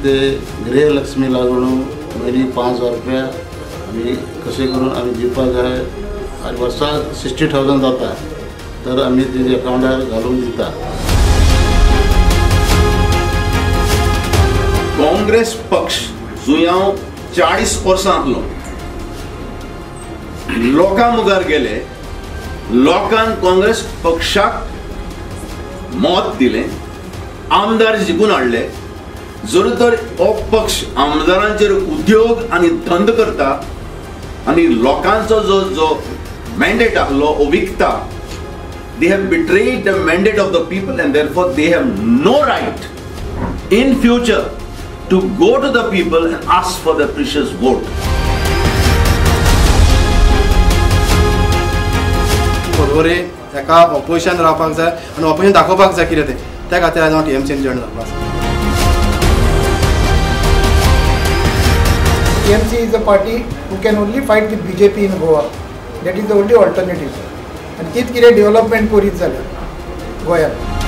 ते गृहलक्ष्मी लागून महिने 5,000 रुपया आम्ही कसे करून आम्ही दिवपाक जाय आनी वर्साक 60,000 जाता तर आम्ही तेजे अकाउंटार घालून दिता। काँग्रेस पक्ष जो हांव 40 वर्सां आसलो लोकां मुखार गेले, लोकांक काँग्रेस पक्षाक मत दिलें, आमदार जिखून हाडले। जर तर हो पक्ष आमदारांचेर उद्योग आनी धंद करता आनी लोकांचो जो मॅन्डेट आसलो हो विकता, they have betrayed the mandate of the people and therefore they have no right in future to go to the people and ask for the precious vote. बरोबर एका ऑपोजिशन रावपाक जाय आनी ऑपोजिशन दाखोवपाक जाय कितें त्या खातीर आज हांव TMCन जॉयन जाल्लो आसा। TMC is a party who can only fight with BJP in Goa. That is the only alternative. And तीच कितें डेव्हलपमेंट करीत जाल्यार गोंयांत